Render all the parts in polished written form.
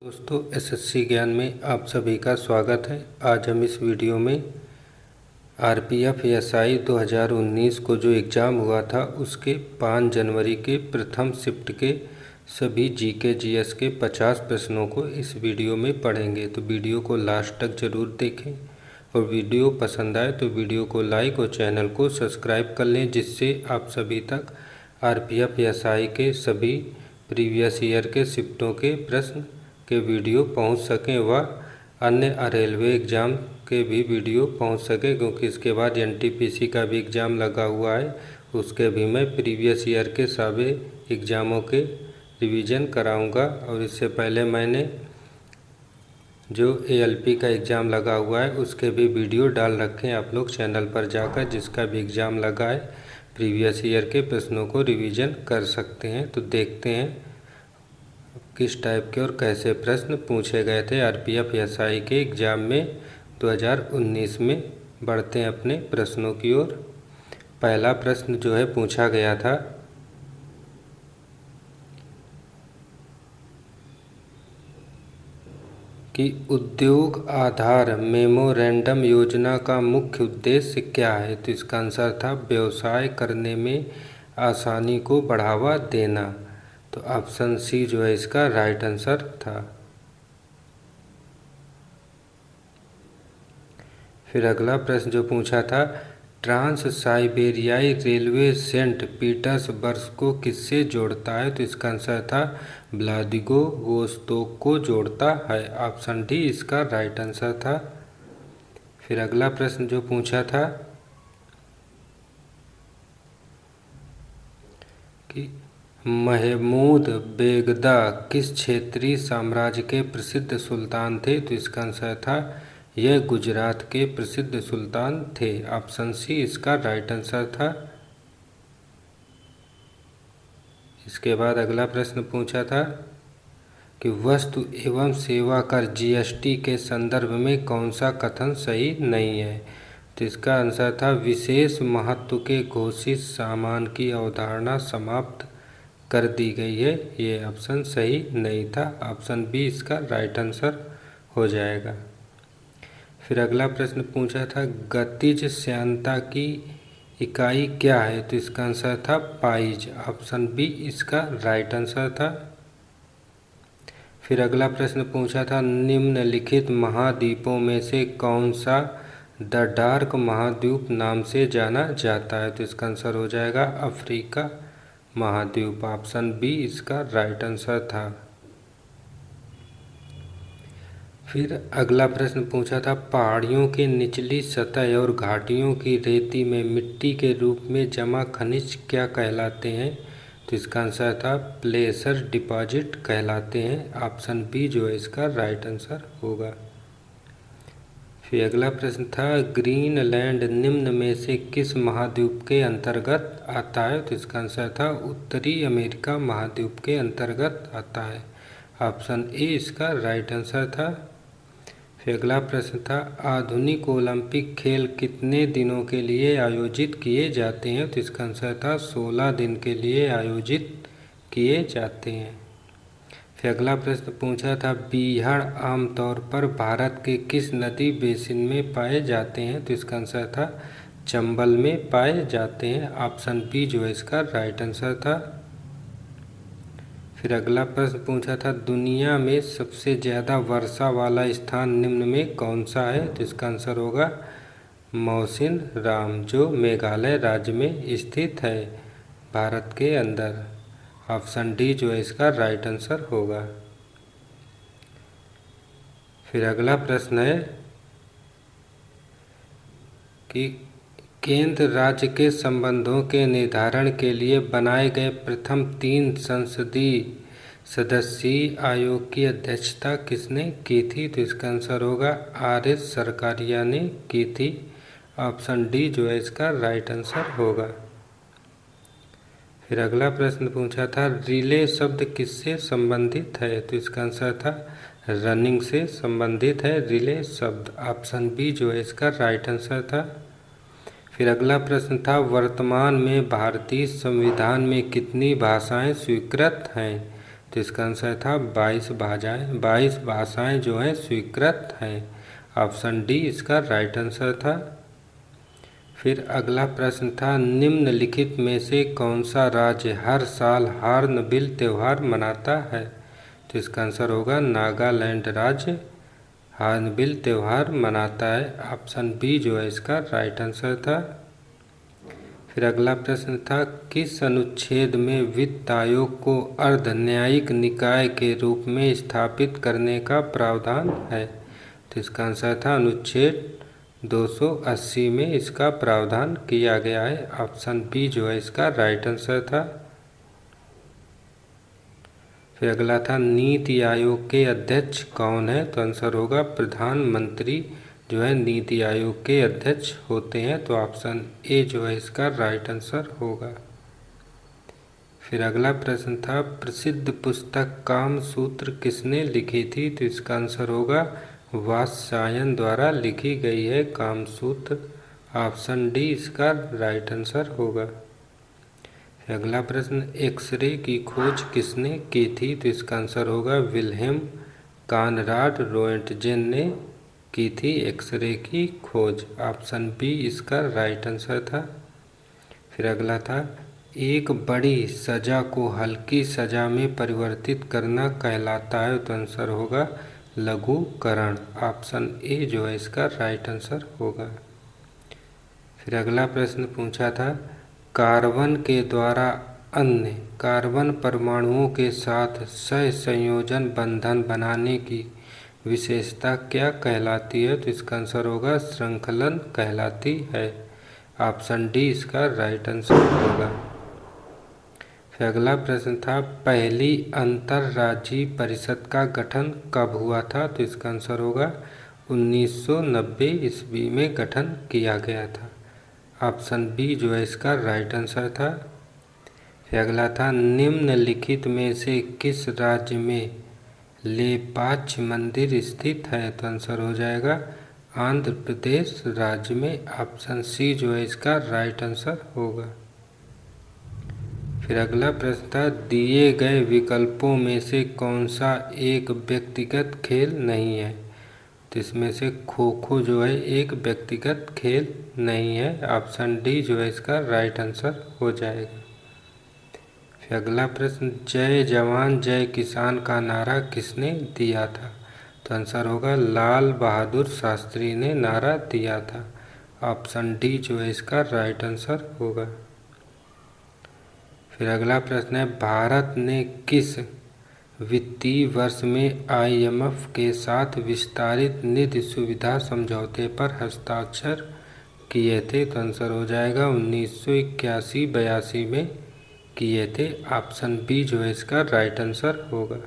दोस्तों एसएससी ज्ञान में आप सभी का स्वागत है। आज हम इस वीडियो में आरपीएफ एसआई 2019 को जो एग्ज़ाम हुआ था उसके 5 जनवरी के प्रथम शिफ्ट के सभी जीके जीएस के 50 प्रश्नों को इस वीडियो में पढ़ेंगे। तो वीडियो को लास्ट तक ज़रूर देखें और वीडियो पसंद आए तो वीडियो को लाइक और चैनल को सब्सक्राइब कर लें, जिससे आप सभी तक आरपीएफ एसआई के सभी प्रीवियस ईयर के शिफ्टों के प्रश्न के वीडियो पहुंच सकें व अन्य रेलवे एग्ज़ाम के भी वीडियो पहुंच सके, क्योंकि इसके बाद एनटीपीसी का भी एग्ज़ाम लगा हुआ है। उसके भी मैं प्रीवियस ईयर के सभी एग्ज़ामों के रिवीजन कराऊंगा। और इससे पहले मैंने जो एएलपी का एग्ज़ाम लगा हुआ है उसके भी वीडियो डाल रखे हैं, आप लोग चैनल पर जाकर जिसका भी एग्ज़ाम लगा है प्रीवियस ईयर के प्रश्नों को रिवीजन कर सकते हैं। तो देखते हैं किस टाइप के और कैसे प्रश्न पूछे गए थे आरपीएफ एसआई के एग्ज़ाम में 2019 में। बढ़ते हैं अपने प्रश्नों की ओर। पहला प्रश्न जो है पूछा गया था कि उद्योग आधार मेमोरेंडम योजना का मुख्य उद्देश्य क्या है। तो इसका आंसर था व्यवसाय करने में आसानी को बढ़ावा देना। तो ऑप्शन सी जो है इसका राइट आंसर था। फिर अगला प्रश्न जो पूछा था, ट्रांस साइबेरियाई रेलवे सेंट पीटर्सबर्ग को किससे जोड़ता है। तो इसका आंसर था व्लादिवोस्तोक को जोड़ता है। ऑप्शन डी इसका राइट आंसर था। फिर अगला प्रश्न जो पूछा था कि महमूद बेगदा किस क्षेत्रीय साम्राज्य के प्रसिद्ध सुल्तान थे। तो इसका आंसर था यह गुजरात के प्रसिद्ध सुल्तान थे। ऑप्शन सी इसका राइट आंसर था। इसके बाद अगला प्रश्न पूछा था कि वस्तु एवं सेवा कर जीएसटी के संदर्भ में कौन सा कथन सही नहीं है। तो इसका आंसर था विशेष महत्व के घोषित सामान की अवधारणा समाप्त कर दी गई है। ये ऑप्शन सही नहीं था। ऑप्शन बी इसका राइट आंसर हो जाएगा। फिर अगला प्रश्न पूछा था गतिज श्यानता की इकाई क्या है। तो इसका आंसर था पाइज। ऑप्शन बी इसका राइट आंसर था। फिर अगला प्रश्न पूछा था निम्नलिखित महाद्वीपों में से कौन सा द डार्क महाद्वीप नाम से जाना जाता है। तो इसका आंसर हो जाएगा अफ्रीका महाद्वीप। ऑप्शन बी इसका राइट आंसर था। फिर अगला प्रश्न पूछा था पहाड़ियों के निचली सतह और घाटियों की रेती में मिट्टी के रूप में जमा खनिज क्या कहलाते हैं। तो इसका आंसर था प्लेसर डिपॉजिट कहलाते हैं। ऑप्शन बी जो है इसका राइट आंसर होगा। फिर अगला प्रश्न था ग्रीनलैंड निम्न में से किस महाद्वीप के अंतर्गत आता है। तो इसका आंसर था उत्तरी अमेरिका महाद्वीप के अंतर्गत आता है। ऑप्शन ए इसका राइट आंसर था। फिर अगला प्रश्न था आधुनिक ओलंपिक खेल कितने दिनों के लिए आयोजित किए जाते हैं। तो इसका आंसर था 16 दिन के लिए आयोजित किए जाते हैं। फिर अगला प्रश्न पूछा था बीहड़ आमतौर पर भारत के किस नदी बेसिन में पाए जाते हैं। तो इसका आंसर था चंबल में पाए जाते हैं। ऑप्शन बी जो है इसका राइट आंसर था। फिर अगला प्रश्न पूछा था दुनिया में सबसे ज़्यादा वर्षा वाला स्थान निम्न में कौन सा है। तो इसका आंसर होगा मौसिन राम, जो मेघालय राज्य में स्थित है भारत के अंदर। ऑप्शन डी जो है इसका राइट आंसर होगा। फिर अगला प्रश्न है कि केंद्र राज्य के संबंधों के निर्धारण के लिए बनाए गए प्रथम 3 संसदीय सदस्यीय आयोग की अध्यक्षता किसने की थी। तो इसका आंसर होगा आर.एस. सरकारिया ने की थी। ऑप्शन डी जो है इसका राइट आंसर होगा। फिर अगला प्रश्न पूछा था रिले शब्द किससे संबंधित है। तो इसका आंसर था रनिंग से संबंधित है रिले शब्द। ऑप्शन बी जो है इसका राइट आंसर था। फिर अगला प्रश्न था वर्तमान में भारतीय संविधान में कितनी भाषाएं स्वीकृत हैं। तो इसका आंसर था 22 भाषाएं जो हैं स्वीकृत हैं। ऑप्शन डी इसका राइट आंसर था। फिर अगला प्रश्न था, निम्नलिखित में से कौन सा राज्य हर साल हॉर्नबिल त्यौहार मनाता है? तो इसका आंसर होगा नागालैंड राज्य हॉर्नबिल त्यौहार मनाता है। ऑप्शन बी जो है इसका राइट आंसर था। फिर अगला प्रश्न था, किस अनुच्छेद में वित्त आयोग को अर्ध न्यायिक निकाय के रूप में स्थापित करने का प्रावधान है? तो इसका आंसर था अनुच्छेद 280 में इसका प्रावधान किया गया है। ऑप्शन बी जो है इसका राइट आंसर था। फिर अगला था, नीति आयोग के अध्यक्ष कौन है? तो आंसर होगा प्रधानमंत्री जो है नीति आयोग के अध्यक्ष होते हैं। तो ऑप्शन ए जो है इसका राइट आंसर होगा। फिर अगला प्रश्न था, प्रसिद्ध पुस्तक कामसूत्र किसने लिखी थी? तो इसका आंसर होगा वात्स्यायन द्वारा लिखी गई है कामसूत्र। ऑप्शन डी इसका राइट आंसर होगा। फिर अगला प्रश्न, एक्सरे की खोज किसने की थी? तो इसका आंसर होगा विल्हेम कॉनराड रोएंटजेन ने की थी एक्सरे की खोज। ऑप्शन बी इसका राइट आंसर था। फिर अगला था, एक बड़ी सजा को हल्की सजा में परिवर्तित करना कहलाता है। तो आंसर होगा लघुकरण। ऑप्शन ए जो है इसका राइट आंसर होगा। फिर अगला प्रश्न पूछा था, कार्बन के द्वारा अन्य कार्बन परमाणुओं के साथ सहसंयोजन बंधन बनाने की विशेषता क्या कहलाती है? तो इसका आंसर होगा श्रृंखलन कहलाती है। ऑप्शन डी इसका राइट आंसर होगा। फिर अगला प्रश्न था, पहली अंतर्राज्यीय परिषद का गठन कब हुआ था? तो इसका आंसर होगा 1990 ईस्वी में गठन किया गया था। ऑप्शन बी जो है इसका राइट आंसर था। फिर अगला था, निम्नलिखित में से किस राज्य में लेपाक्ष मंदिर स्थित है? तो आंसर हो जाएगा आंध्र प्रदेश राज्य में। ऑप्शन सी जो है इसका राइट आंसर होगा। फिर अगला प्रश्न था, दिए गए विकल्पों में से कौन सा एक व्यक्तिगत खेल नहीं है? तो इसमें से खो खो जो है एक व्यक्तिगत खेल नहीं है। ऑप्शन डी जो है इसका राइट आंसर हो जाएगा। फिर अगला प्रश्न, जय जवान जय किसान का नारा किसने दिया था? तो आंसर होगा लाल बहादुर शास्त्री ने नारा दिया था। ऑप्शन डी जो है इसका राइट आंसर होगा। फिर अगला प्रश्न है, भारत ने किस वित्तीय वर्ष में आईएमएफ के साथ विस्तारित निधि सुविधा समझौते पर हस्ताक्षर किए थे? तो आंसर हो जाएगा 1981-82 में किए थे। ऑप्शन बी जो है इसका राइट आंसर होगा।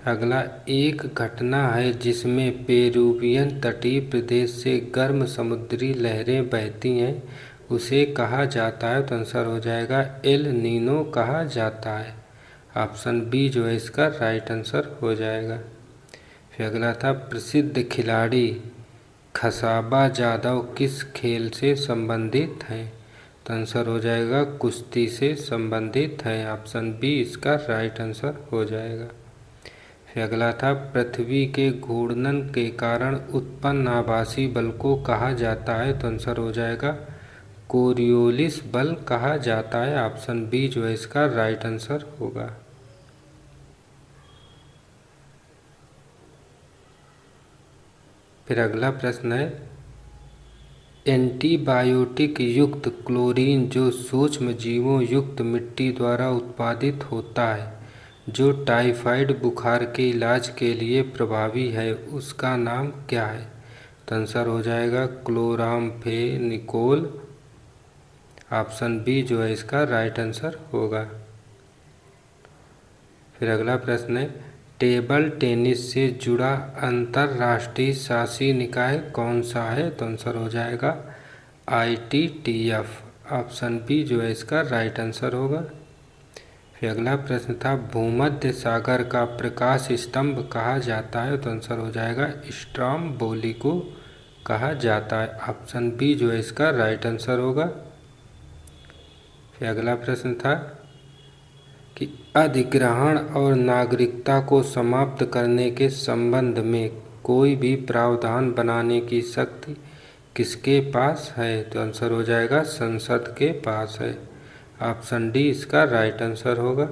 अगला, एक घटना है जिसमें पेरुवियन तटीय प्रदेश से गर्म समुद्री लहरें बहती हैं, उसे कहा जाता है? तो आंसर हो जाएगा एल नीनो कहा जाता है। ऑप्शन बी जो है इसका राइट आंसर हो जाएगा। फिर अगला था, प्रसिद्ध खिलाड़ी खसाबा जाधव किस खेल से संबंधित हैं? तो आंसर हो जाएगा कुश्ती से संबंधित है। ऑप्शन बी इसका राइट आंसर हो जाएगा। फिर अगला था, पृथ्वी के घूर्णन के कारण उत्पन्न आभासी बल को कहा जाता है? तो आंसर हो जाएगा कोरियोलिस बल कहा जाता है। ऑप्शन बी जो है इसका राइट आंसर होगा। फिर अगला प्रश्न है, एंटीबायोटिक युक्त क्लोरीन जो सूक्ष्म जीवों युक्त मिट्टी द्वारा उत्पादित होता है, जो टाइफाइड बुखार के इलाज के लिए प्रभावी है, उसका नाम क्या है? तो आंसर हो जाएगा क्लोरामफेनिकोल। ऑप्शन बी जो है इसका राइट आंसर होगा। फिर अगला प्रश्न है, टेबल टेनिस से जुड़ा अंतर्राष्ट्रीय शासी निकाय कौन सा है? तो आंसर हो जाएगा ITTF। ऑप्शन बी जो है इसका राइट आंसर होगा। फिर अगला प्रश्न था, भूमध्य सागर का प्रकाश स्तंभ कहा जाता है? तो आंसर हो जाएगा स्ट्रोम्बोली को कहा जाता है। ऑप्शन बी जो है इसका राइट आंसर होगा। फिर अगला प्रश्न था कि अधिग्रहण और नागरिकता को समाप्त करने के संबंध में कोई भी प्रावधान बनाने की शक्ति किसके पास है? तो आंसर हो जाएगा संसद के पास है। ऑप्शन डी इसका राइट आंसर होगा।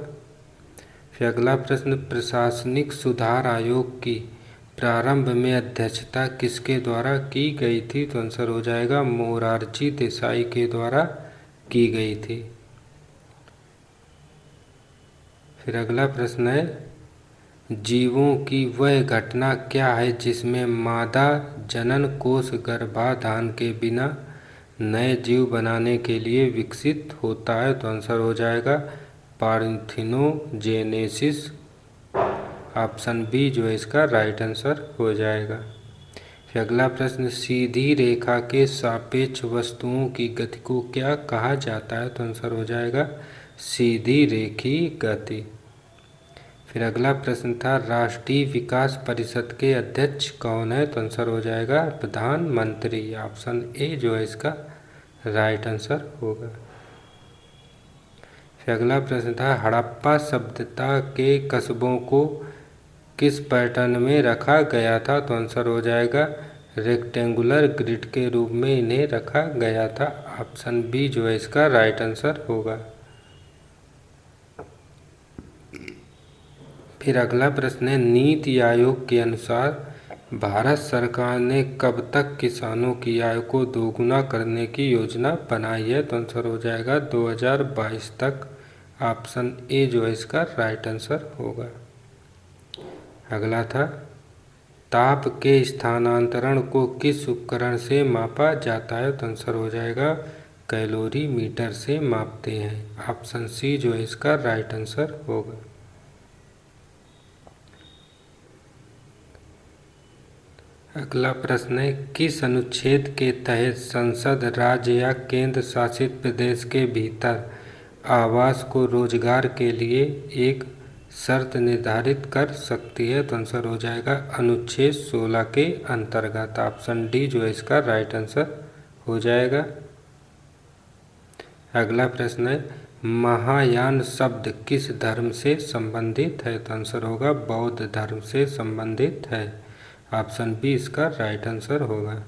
फिर अगला प्रश्न, प्रशासनिक सुधार आयोग की प्रारंभ में अध्यक्षता किसके द्वारा की गई थी? तो आंसर हो जाएगा मोरारजी देसाई के द्वारा की गई थी। फिर अगला प्रश्न है, जीवों की वह घटना क्या है जिसमें मादा जनन कोष गर्भाधान के बिना नए जीव बनाने के लिए विकसित होता है? तो आंसर हो जाएगा पार्थिनोजेनेसिस। ऑप्शन बी जो है इसका राइट आंसर हो जाएगा। फिर अगला प्रश्न, सीधी रेखा के सापेक्ष वस्तुओं की गति को क्या कहा जाता है? तो आंसर हो जाएगा सीधी रेखी गति। फिर अगला प्रश्न था, राष्ट्रीय विकास परिषद के अध्यक्ष कौन है? तो आंसर हो जाएगा प्रधानमंत्री। ऑप्शन ए जो है इसका राइट आंसर होगा। फिर अगला प्रश्न था, हड़प्पा सभ्यता के कस्बों को किस पैटर्न में रखा गया था? तो आंसर हो जाएगा रेक्टेंगुलर ग्रिड के रूप में इन्हें रखा गया था। ऑप्शन बी जो है इसका राइट आंसर होगा। फिर अगला प्रश्न है, नीति आयोग के अनुसार भारत सरकार ने कब तक किसानों की आय को दोगुना करने की योजना बनाई है? तो आंसर हो जाएगा 2022 तक। ऑप्शन ए जो है इसका राइट आंसर होगा। अगला था, ताप के स्थानांतरण को किस उपकरण से मापा जाता है? तो आंसर हो जाएगा कैलोरीमीटर से मापते हैं। ऑप्शन सी जो है इसका राइट आंसर होगा। अगला प्रश्न है, किस अनुच्छेद के तहत संसद राज्य या केंद्र शासित प्रदेश के भीतर आवास को रोजगार के लिए एक शर्त निर्धारित कर सकती है? तो आंसर हो जाएगा अनुच्छेद 16 के अंतर्गत। ऑप्शन डी जो है इसका राइट आंसर हो जाएगा। अगला प्रश्न है, महायान शब्द किस धर्म से संबंधित है? तो आंसर होगा बौद्ध धर्म से संबंधित है। ऑप्शन बी इसका राइट आंसर होगा।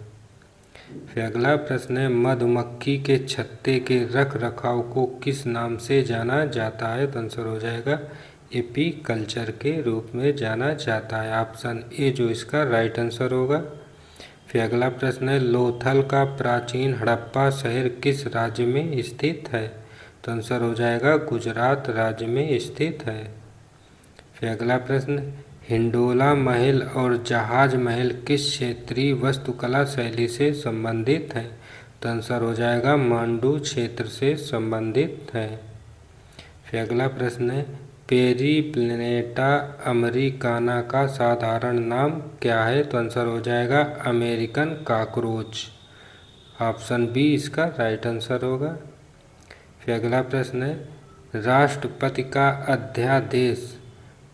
फिर अगला प्रश्न है, मधुमक्खी के छत्ते के रख रखाव को किस नाम से जाना जाता है? तो आंसर हो जाएगा एपीकल्चर के रूप में जाना जाता है। ऑप्शन ए जो इसका राइट आंसर होगा। फिर अगला प्रश्न है, लोथल का प्राचीन हड़प्पा शहर किस राज्य में स्थित है? तो आंसर हो जाएगा गुजरात राज्य में स्थित है। फिर अगला प्रश्न, हिंडोला महल और जहाज महल किस क्षेत्रीय वास्तुकला शैली से संबंधित है? तो आंसर हो जाएगा मांडू क्षेत्र से संबंधित है। फिर अगला प्रश्न है, पेरीप्लैनेटा अमेरिकाना का साधारण नाम क्या है? तो आंसर हो जाएगा अमेरिकन कॉकरोच। ऑप्शन बी इसका राइट आंसर होगा। फिर अगला प्रश्न है, राष्ट्रपति का अध्यादेश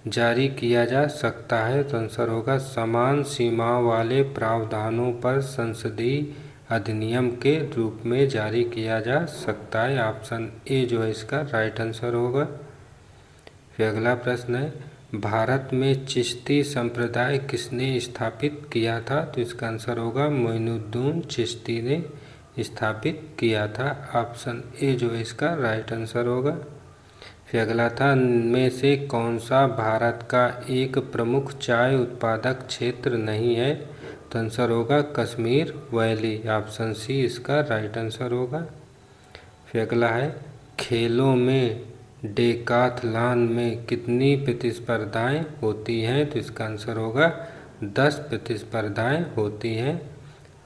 जारी किया जा सकता है? तो आंसर होगा समान सीमाओं वाले प्रावधानों पर संसदीय अधिनियम के रूप में जारी किया जा सकता है। ऑप्शन ए जो है इसका राइट आंसर होगा। फिर अगला प्रश्न है, भारत में चिश्ती संप्रदाय किसने स्थापित किया था? तो इसका आंसर होगा मोइनुद्दीन चिश्ती ने स्थापित किया था। ऑप्शन ए जो है इसका राइट आंसर होगा। फिर अगला था, में से कौन सा भारत का एक प्रमुख चाय उत्पादक क्षेत्र नहीं है? तो आंसर होगा कश्मीर वैली। ऑप्शन सी इसका राइट आंसर होगा। फिर अगला है, खेलों में डेकाथलॉन में कितनी प्रतिस्पर्धाएं होती हैं? तो इसका आंसर होगा 10 प्रतिस्पर्धाएं होती हैं।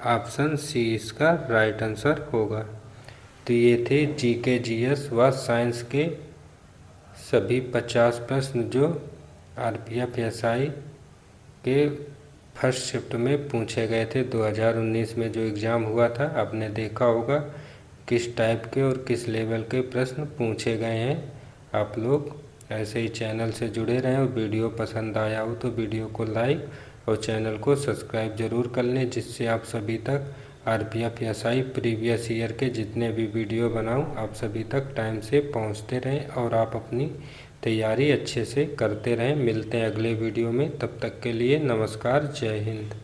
ऑप्शन सी इसका राइट आंसर होगा। तो ये थे जीके जीएस व साइंस के सभी 50 प्रश्न जो आरपीएफ एसआई के फर्स्ट शिफ्ट में पूछे गए थे। 2019 में जो एग्ज़ाम हुआ था, आपने देखा होगा किस टाइप के और किस लेवल के प्रश्न पूछे गए हैं। आप लोग ऐसे ही चैनल से जुड़े रहें और वीडियो पसंद आया हो तो वीडियो को लाइक और चैनल को सब्सक्राइब ज़रूर कर लें, जिससे आप सभी तक आरपीएफ एसआई प्रीवियस ईयर के जितने भी वीडियो बनाऊं आप सभी तक टाइम से पहुंचते रहें और आप अपनी तैयारी अच्छे से करते रहें। मिलते हैं अगले वीडियो में, तब तक के लिए नमस्कार, जय हिंद।